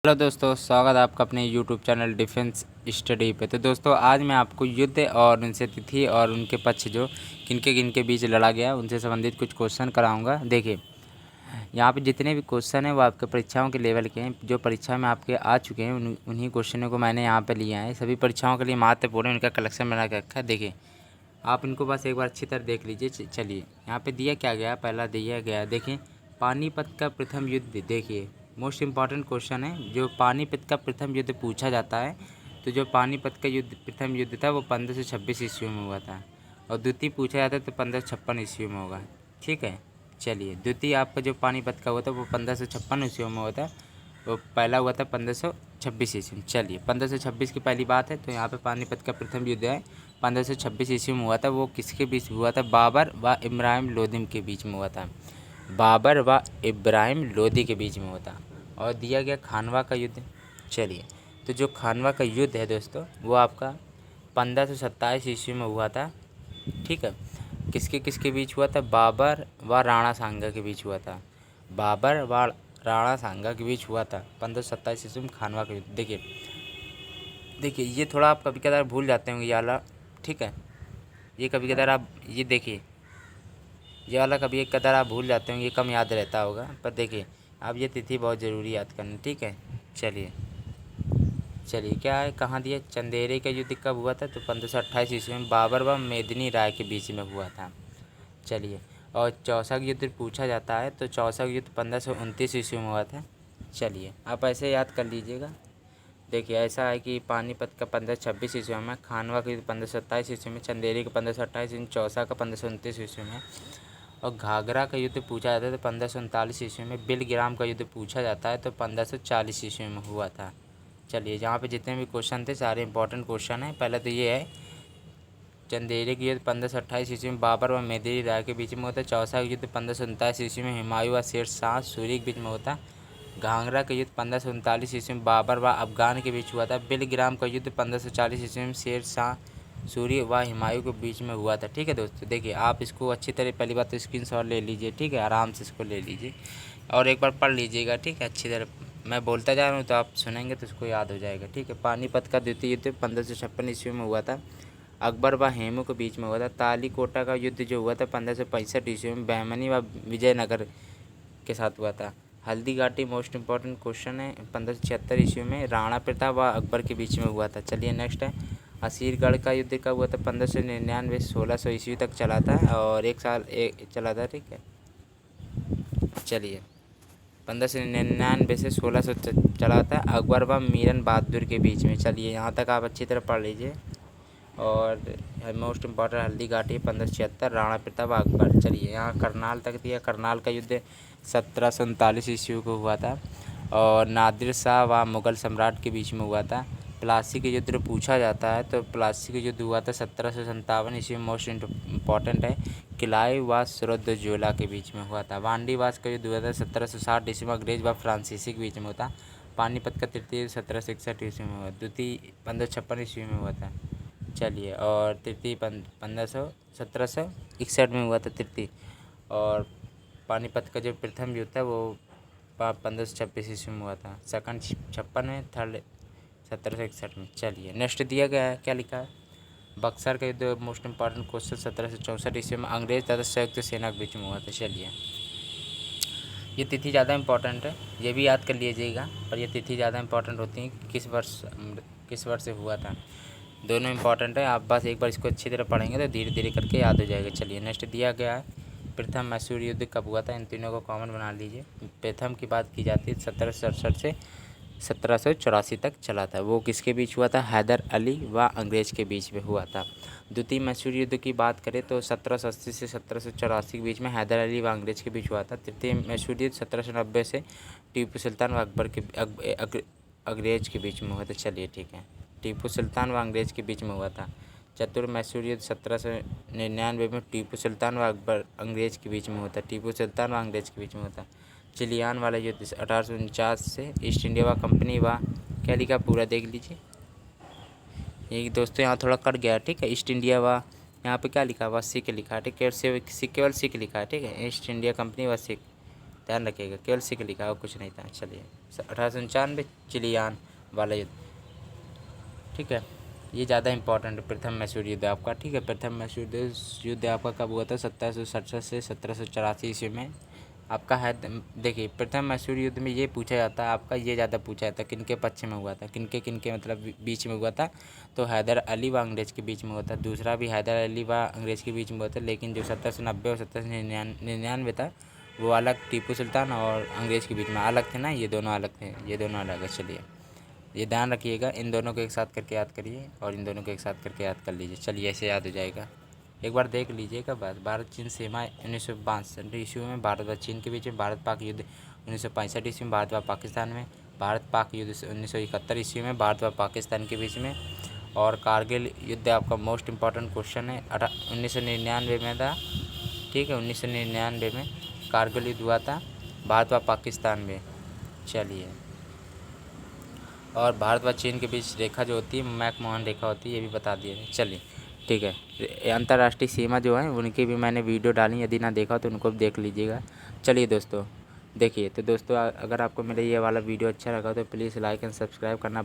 Hello दोस्तों, स्वागत है आपका अपने यूट्यूब चैनल डिफेंस स्टडी पे। तो दोस्तों आज मैं आपको युद्ध और उनसे तिथि और उनके पक्ष जो किनके किनके बीच लड़ा गया उनसे संबंधित कुछ क्वेश्चन कराऊंगा। देखिए यहाँ पे जितने भी क्वेश्चन हैं वो आपके परीक्षाओं के लेवल के हैं, जो परीक्षा में आपके आ चुके हैं उन्हीं क्वेश्चनों को मैंने यहाँ पर लिया है। सभी परीक्षाओं के लिए महत्वपूर्ण उनका कलेक्शन बना के रखा है। देखिए आप इनको बस एक बार अच्छी तरह देख लीजिए। चलिए यहाँ पर दिया क्या गया, पहला दिया गया देखिए पानीपत का प्रथम युद्ध। देखिए मोस्ट इम्पॉर्टेंट क्वेश्चन है, जो पानीपत का प्रथम युद्ध पूछा जाता है। तो जो पानीपत का युद्ध प्रथम युद्ध था वो 1526 ईस्वी में हुआ था, और द्वितीय पूछा जाता है तो 1556 ईस्वी में होगा। ठीक है, चलिए द्वितीय आपका जो पानीपत का हुआ था वो 1556 ईस्वी में हुआ था, वो पहला हुआ था 1526 ईस्वी में। चलिए 1526 की पहली बात है, तो यहाँ पे पानीपत का प्रथम युद्ध है 1526 ईस्वी में हुआ था। वो किसके बीच हुआ था? बाबर व इब्राहिम लोदी के बीच में हुआ था। बाबर व इब्राहिम लोदी के बीच में होता। और दिया गया खानवा का युद्ध। चलिए तो जो खानवा का युद्ध है दोस्तों वो आपका 1527 ईस्वी में हुआ था। ठीक है, किसके किसके बीच हुआ था? बाबर व राणा सांगा के बीच हुआ था। बाबर व राणा सांगा के बीच हुआ था 1527 ईस्वी में खानवा का युद्ध। देखिए ये थोड़ा आप कभी कदार भूल जाते होंगे ये वाला। ठीक है, ये कभी कदार आप ये देखिए ये वाला कभी एक कदर आप भूल जाते होंगे, ये कम याद रहता होगा, पर देखिए अब ये तिथि बहुत ज़रूरी याद करनी। ठीक है, चलिए क्या है, कहाँ दिया? चंदेरी का युद्ध कब हुआ था? तो 1528 ईस्वी में बाबर व मेदिनी राय के बीच में हुआ था। चलिए और चौसा का युद्ध पूछा जाता है, तो चौसा का युद्ध 1529 ईस्वी में हुआ था। चलिए आप ऐसे याद कर लीजिएगा। देखिए ऐसा है कि पानीपत का 1526 ईस्वी में, खानवा का युद्ध 1527 ईस्वी में, चंदेरी का 1528 ईस्वी में, चौसा का 1529 ईस्वी में, और घाघरा का युद्ध पूछा जाता है तो 1539 ईस्वी में। बिलग्राम का युद्ध पूछा जाता है तो 1540 ईस्वी में हुआ था। चलिए जहाँ पे जितने भी क्वेश्चन थे सारे इंपॉर्टेंट क्वेश्चन हैं। पहले तो ये है चंदेरी का युद्ध 1528 ईस्वी में बाबर व मेदिनी राय के बीच में होता है। चौसा का युद्ध 1527 ईस्वी में हुमायूं व शेर शाह सूरी के बीच में होता। घाघरा का युद्ध 1539 ईस्वी में बाबर व अफगान के बीच हुआ था। बिलग्राम का युद्ध 1540 ईस्वी में शेर शाह सूरी व हुमायूं के बीच में हुआ था। ठीक है दोस्तों, देखिए आप इसको अच्छी तरह पहली बात तो स्क्रीनशॉट ले लीजिए। ठीक है, आराम से इसको ले लीजिए और एक बार पढ़ लीजिएगा। ठीक है, अच्छी तरह मैं बोलता जा रहा हूँ तो आप सुनेंगे तो उसको याद हो जाएगा। ठीक है, पानीपत का द्वितीय युद्ध 1556 ईस्वी में हुआ था। अकबर व हेमू के बीच में हुआ था। तालीकोटा का युद्ध जो हुआ था 1565 ईस्वी में बहमनी व विजयनगर के साथ हुआ था। Haldi Ghati most important question है, 1576 ईस्वी में राणा प्रताप व अकबर के बीच में हुआ था। चलिए नेक्स्ट है असीरगढ़ का युद्ध कब हुआ था? 1599 1600 ईस्वी तक चला था और एक साल चला था। ठीक है, चलिए 1599 से 1600 चला था अकबर व मीरन बहादुर के बीच में। चलिए यहाँ तक आप अच्छी तरह पढ़ लीजिए। और मोस्ट इम्पॉर्टेंट हल्दी घाटी 1576 राणा प्रताप अकबर। चलिए यहाँ करनाल तक दिया। करनाल का युद्ध 1739 ईस्वी को हुआ था और नादिर शाह व मुग़ल सम्राट के बीच में हुआ था। प्लासी का युद्ध पूछा जाता है तो प्लासी का युद्ध हुआ था 1757 ईस्वी में। मोस्ट इम्पॉर्टेंट है किलाई व सुरद्दोजोला के बीच में हुआ था। वांडीवास का युद्ध हुआ था 1760 ईस्वी में अंग्रेज व फ्रांसीसी के बीच में होता। पानीपत का तृतीय 1761 ईस्वी में हुआ। द्वितीय 1556 ईस्वी में हुआ था। चलिए और तृतीय 1761 में हुआ था तृतीय। और पानीपत का जो प्रथम युद्ध था वो 1526 ईस्वी में हुआ था। सेकंड 56 में, थर्ड 1761 में। चलिए नेक्स्ट दिया गया है, क्या लिखा है? बक्सर का युद्ध मोस्ट इंपॉर्टेंट क्वेश्चन 1764 ईस्वी में अंग्रेज तथा संयुक्त सेना के बीच में हुआ था। चलिए ये तिथि ज़्यादा इंपॉर्टेंट है, ये भी याद कर लीजिएगा, पर ये तिथि ज़्यादा इंपॉर्टेंट होती है किस वर्ष से हुआ था। दोनों इंपॉर्टेंट है, आप बस एक बार इसको अच्छी तरह पढ़ेंगे तो धीरे धीरे करके याद हो जाएगा। चलिए नेक्स्ट दिया गया है प्रथम मैसूर युद्ध कब हुआ था? इन तीनों को कॉमन बना लीजिए। प्रथम की बात की जाती है 1767 से 1784 तक चला था। वो किसके बीच हुआ था? हैदर अली व अंग्रेज़ के बीच में हुआ था। द्वितीय मैसूर युद्ध की बात करें तो 1780 से 1784 के बीच में हैदर अली व अंग्रेज़ के बीच हुआ था। तृतीय मैसूर युद्ध 1790 से टीपू सुल्तान व अकबर के अंग्रेज़ के बीच में हुआ था। चलिए ठीक है, टीपू सुल्तान व अंग्रेज़ के बीच में हुआ था। चतुर्थ मैसूर युद्ध 1799 में टीपू सुल्तान व अकबर अंग्रेज़ के बीच में होता। टीपू सुल्तान व अंग्रेज़ के बीच में होता। चिलियान वाला युद्ध 1849 से ईस्ट इंडिया व क्या लिखा पूरा देख लीजिए। ये दोस्तों यहाँ थोड़ा कट गया। ठीक है, ईस्ट इंडिया व यहाँ पे क्या लिखा हुआ? सिख लिखा है। ठीक है, केवल सिख लिखा है। ठीक है, ईस्ट इंडिया कंपनी व सिख, ध्यान रखिएगा, केवल सिख लिखा है और कुछ नहीं था। चलिए 1899 चिलियान वाला युद्ध, ठीक है। ये ज़्यादा इंपॉर्टेंट है, प्रथम मैसूर युद्ध आपका, ठीक है। प्रथम मैसूर युद्ध आपका कब हुआ था? 1767 से 1784 ईस्वी में आपका है। देखिए प्रथम मैसूर युद्ध में ये पूछा जाता है आपका, ये ज़्यादा पूछा जाता है किन के पक्ष में हुआ था, किन के मतलब बीच में हुआ था। तो हैदर अली व अंग्रेज़ के बीच में हुआ था। दूसरा भी हैदर अली व अंग्रेज़ के बीच में हुआ था, लेकिन जो 1790 और 1799 था वो अलग, टीपू सुल्तान और अंग्रेज़ के बीच में अलग थे ना, ये दोनों अलग थे, ये दोनों अलग है। चलिए ये ध्यान रखिएगा, इन दोनों को एक साथ करके याद करिए और इन दोनों को एक साथ करके याद कर लीजिए। चलिए ऐसे याद हो जाएगा। एक बार देख लीजिएगा बात। भारत चीन सीमा 1962 ईस्वी में भारत व चीन के बीच में, भारत पाक युद्ध 1965 ईस्वी में भारत व पाकिस्तान में, भारत पाक युद्ध 1971 ईस्वी में भारत व पाकिस्तान के बीच में, और कारगिल युद्ध आपका मोस्ट इम्पॉर्टेंट क्वेश्चन है 1999 में था, ठीक है। 1999 में कारगिल युद्ध हुआ था भारत व पाकिस्तान में। चलिए, और भारत व चीन के बीच रेखा जो होती है मैकमोहन रेखा होती है, ये भी बता दिया है। चलिए ठीक है। अंतर्राष्ट्रीय सीमा जो है उनकी भी मैंने वीडियो डाली, यदि ना देखा तो उनको भी देख लीजिएगा। चलिए दोस्तों देखिए, तो दोस्तों अगर आपको मेरा ये वाला वीडियो अच्छा लगा तो प्लीज़ लाइक एंड सब्सक्राइब करना